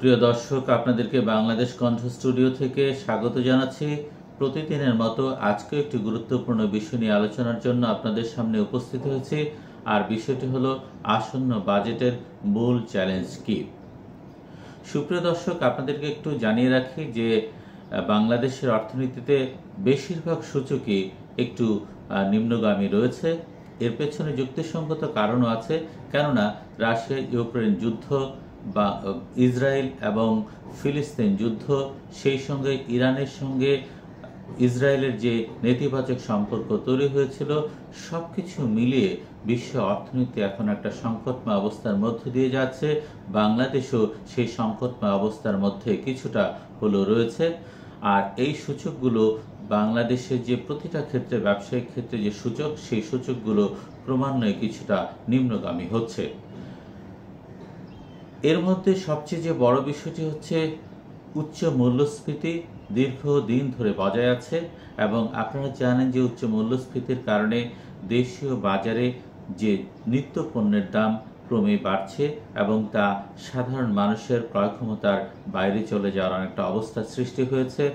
সুপ্রিয় দর্শক, আপনাদেরকে বাংলাদেশ কণ্ঠ স্টুডিও থেকে স্বাগত জানাচ্ছি। প্রতিদিনের মতো আজকে একটি গুরুত্বপূর্ণ বিষয় নিয়ে আলোচনার জন্য আপনাদের সামনে উপস্থিত হয়েছি। আর বিষয়টি হলো আসন্ন বাজেটের মূল চ্যালেঞ্জ কি। সুপ্রিয় দর্শক, আপনাদেরকে একটু জানিয়ে রাখি যে বাংলাদেশের অর্থনীতিতে বেশিরভাগ সূচকই একটু নিম্নগামী রয়েছে। এর পেছনে যুক্তিসঙ্গত কারণও আছে, কেননা রাশিয়া ইউক্রেন যুদ্ধ বা ইসরায়েল এবং ফিলিস্তিন যুদ্ধ, সেই সঙ্গে ইরানের সঙ্গে ইসরায়েলের যে নেতিবাচক সম্পর্ক তৈরি হয়েছিল, সব কিছু মিলিয়ে বিশ্ব অর্থনীতি এখন একটা সংকটময় অবস্থার মধ্য দিয়ে যাচ্ছে। বাংলাদেশও সেই সংকটময় অবস্থার মধ্যে কিছুটা হলেও রয়েছে। আর এই সূচকগুলো বাংলাদেশের যে প্রতিটা ক্ষেত্রে, ব্যবসায়িক ক্ষেত্রে যে সূচক, সেই সূচকগুলো ক্রমান্বয়ে কিছুটা নিম্নগামী হচ্ছে। এর মধ্যে সবচেয়ে যে বড় বিষয়টি হচ্ছে উচ্চ মূল্যস্ফীতি দীর্ঘদিন ধরে বজায় আছে, এবং আপনারা জানেন যে উচ্চ মূল্যস্ফীতির কারণে দেশীয় বাজারে যে নিত্য পণ্যের দাম ক্রমে বাড়ছে এবং তা সাধারণ মানুষের ক্রয় ক্ষমতার বাইরে চলে যাওয়ার অনেকটা অবস্থার সৃষ্টি হয়েছে।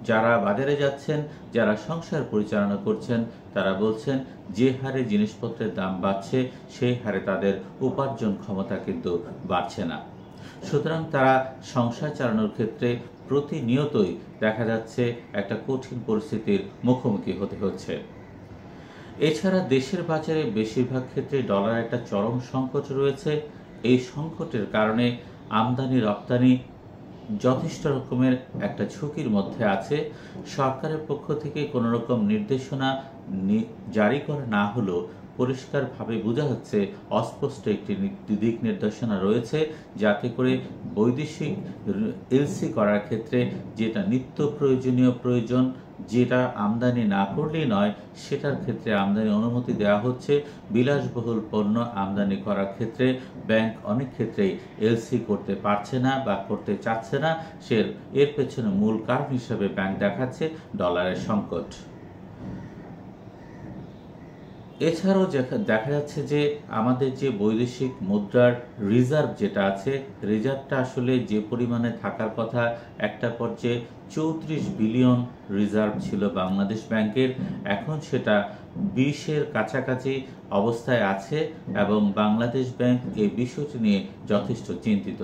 যারা বাজারে যাচ্ছেন, যারা সংসার পরিচালনা করছেন, তারা বলছেন যে হারে জিনিসপত্রের দাম বাড়ছে, সেই হারে তাদের উপার্জন ক্ষমতা কিন্তু বাড়ছে না। সুতরাং তারা সংসার চালানোর ক্ষেত্রে প্রতিনিয়তই দেখা যাচ্ছে একটা কঠিন পরিস্থিতির মুখোমুখি হতে হচ্ছে। এছাড়া দেশের বাজারে বেশিরভাগ ক্ষেত্রে ডলার একটা চরম সংকট রয়েছে। এই সংকটের কারণে আমদানি রপ্তানি যথেষ্ট রকমের একটা ঝুঁকির মধ্যে আছে। সরকারের পক্ষ থেকে কোনো রকম নির্দেশনা জারি করা না হলেও পরিষ্কারভাবে বোঝা যাচ্ছে অস্পষ্ট একটি দিক নির্দেশনা রয়েছে, যাতে করে বৈদেশিক এলসি করার ক্ষেত্রে যেটা নিত্য প্রয়োজনীয় প্রয়োজন, যেটা আমদানি না করলেই নয়, সেটার ক্ষেত্রে আমদানি অনুমতি দেওয়া হচ্ছে। বিলাসবহুল পণ্য আমদানি করার ক্ষেত্রে ব্যাংক অনেক ক্ষেত্রেই এলসি করতে পারছে না বা করতে চাচ্ছে না। এর পেছনে মূল কারণ হিসেবে ব্যাংক দেখাচ্ছে ডলারের সংকট। এছাড়াও দেখা যাচ্ছে যে আমাদের যে বৈদেশিক মুদ্রার রিজার্ভ যেটা আছে, রিজার্ভটা আসলে যে পরিমাণে থাকার কথা, একটা পর্যায়ে 34 বিলিয়ন রিজার্ভ ছিল বাংলাদেশ ব্যাংকের, এখন সেটা 20-এর কাছাকাছি অবস্থায় আছে, এবং বাংলাদেশ ব্যাংক এই বিষয়টি নিয়ে যথেষ্ট চিন্তিত।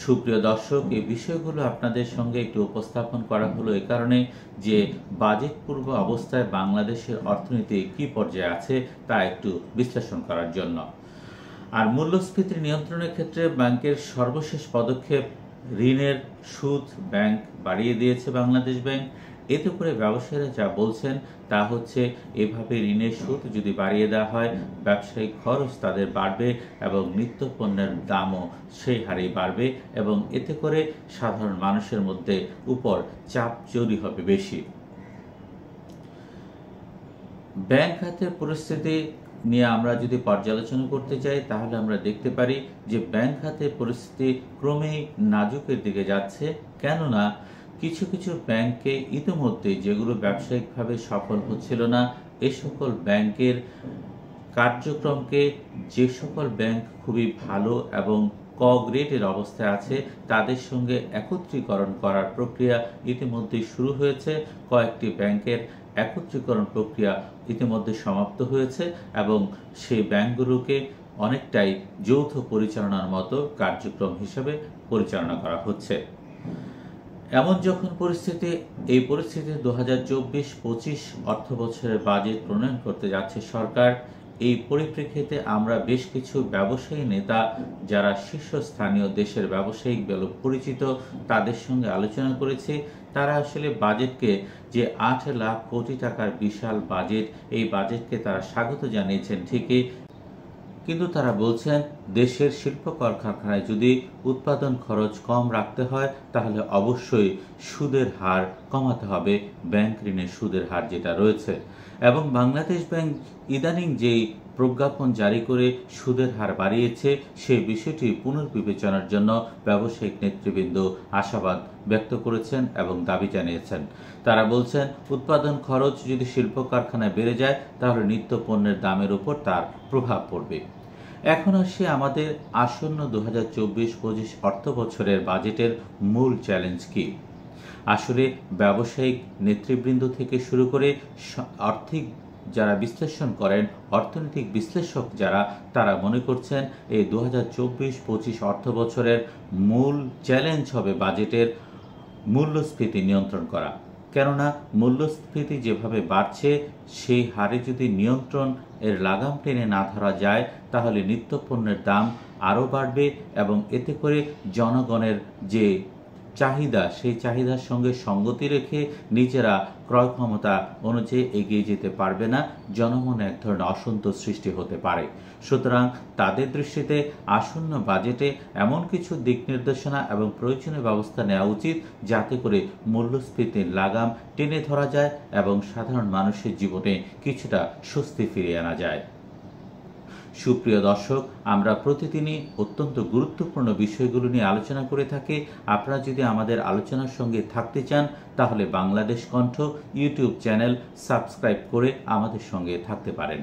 সুপ্রিয় দর্শক, এই বিষয়গুলো আপনাদের সঙ্গে একটু উপস্থাপন করা হলো এ কারণে যে বাজেট পূর্ব অবস্থায় বাংলাদেশের অর্থনীতি কি পর্যায়ে আছে তা একটু বিশ্লেষণ করার জন্য। আর মূল্যস্ফীতি নিয়ন্ত্রণের ক্ষেত্রে ব্যাংকের সর্বশেষ পদক্ষেপ, ঋণের সুদ ব্যাংক বাড়িয়ে দিয়েছে বাংলাদেশ ব্যাংক। এতে করে ব্যবসায়ীরা যা বলছেন তা হচ্ছে, এভাবে ঋণের সুদ যদি বাড়িয়ে দেওয়া হয়, ব্যবসায়িক খরচ তাদের বাড়বে এবং নিত্য পণ্যের দামও সেই হারেই বাড়বে, এবং এতে করে সাধারণ মানুষের মধ্যে উপর চাপ তৈরি হবে বেশি। ব্যাংক খাতের পরিস্থিতি নিয়ে আমরা যদি পর্যালোচনা করতে চাই, তাহলে আমরা দেখতে পারি যে ব্যাংক খাতের পরিস্থিতি ক্রমেই নাজুকের দিকে যাচ্ছে। কেননা কিছু কিছু ব্যাংকে ইতিমধ্যে যেগুলো ব্যবসায়িকভাবে সফল হচ্ছিল না, এ সকল ব্যাংকের কার্যক্রমকে যে সকল ব্যাংক খুবই ভালো এবং ক গ্রেডের অবস্থায় আছে, তাদের সঙ্গে একত্রীকরণ করার প্রক্রিয়া ইতিমধ্যেই শুরু হয়েছে। কয়েকটি ব্যাংকের একত্রীকরণ প্রক্রিয়া ইতিমধ্যে সমাপ্ত হয়েছে, এবং সেই ব্যাংকগুলোকে অনেকটাই যৌথ পরিচালনার মতো কার্যক্রম হিসেবে পরিচালনা করা হচ্ছে। এমন যখন পরিস্থিতি, এই পরিস্থিতি 2024-25 অর্থ বছরের বাজেট প্রণয়ন করতে যাচ্ছে সরকার। এই পরিপ্রেক্ষিতে আমরা বেশ কিছু ব্যবসায়ী নেতা, যারা শীর্ষস্থানীয় দেশের ব্যবসায়িক বলে পরিচিত, তাদের সঙ্গে আলোচনা করেছি। তারা আসলে বাজেটকে, যে 8 লাখ কোটি টাকার বিশাল বাজেট, এই বাজেটকে তারা স্বাগত জানিয়েছেন ঠিকই, কিন্তু তারা বলছেন দেশের শিল্প কলকারখানায় যদি উৎপাদন খরচ কম রাখতে হয়, তাহলে অবশ্যই সুদের হার কমাতে হবে, ব্যাংক ঋণের সুদের হার যেটা রয়েছে। এবং বাংলাদেশ ব্যাংক ইদানিং যেই প্রজ্ঞাপন জারি করে সুদের হার বাড়িয়েছে, সেই বিষয়টি পুনর্বিবেচনার জন্য ব্যবসায়িক নেতৃবৃন্দ আশাবাদ ব্যক্ত করেছেন এবং দাবি জানিয়েছেন। তারা বলছেন উৎপাদন খরচ যদি শিল্প কারখানায় বেড়ে যায়, তাহলে নিত্য পণ্যের দামের উপর তার প্রভাব পড়বে। এখন আসি আমাদের আসন্ন 2024-25 অর্থ বছরের বাজেটের মূল চ্যালেঞ্জ কি। আসলে ব্যবসায়িক নেতৃবৃন্দ থেকে শুরু করে আর্থিক যারা বিশ্লেষণ করেন, অর্থনৈতিক বিশ্লেষক যারা, তারা মনে করছেন এই 2024-25 অর্থ বছরের মূল চ্যালেঞ্জ হবে বাজেটের মূল্যস্ফীতি নিয়ন্ত্রণ করা। কেননা মূল্যস্ফীতি যেভাবে বাড়ছে সেই হারে যদি নিয়ন্ত্রণ এর লাগাম টেনে না ধরা যায় তাহলে নিত্যপণ্যের দাম আরও বাড়বে এবং এতে করে জনগণের যে চাহিদা সেই চাহিদার সঙ্গে সঙ্গতি রেখে নিজেরা ক্রয় ক্ষমতা অনুযায়ী এগিয়ে যেতে পারবে না, জনমনে এক ধরনের অসন্তোষ সৃষ্টি হতে পারে। সুতরাং তাদের দৃষ্টিতে আসন্ন বাজেটে এমন কিছু দিক নির্দেশনা এবং প্রয়োজনীয় ব্যবস্থা নেওয়া উচিত যাতে করে মূল্যস্ফীতির লাগাম টেনে ধরা যায় এবং সাধারণ মানুষের জীবনে কিছুটা স্বস্তি ফিরিয়ে আনা যায়। সুপ্রিয় দর্শক, আমরা প্রতিদিনই অত্যন্ত গুরুত্বপূর্ণ বিষয়গুলো নিয়ে আলোচনা করে থাকি। আপনারা যদি আমাদের আলোচনার সঙ্গে থাকতে চান তাহলে বাংলাদেশ কণ্ঠ ইউটিউব চ্যানেল সাবস্ক্রাইব করে আমাদের সঙ্গে থাকতে পারেন।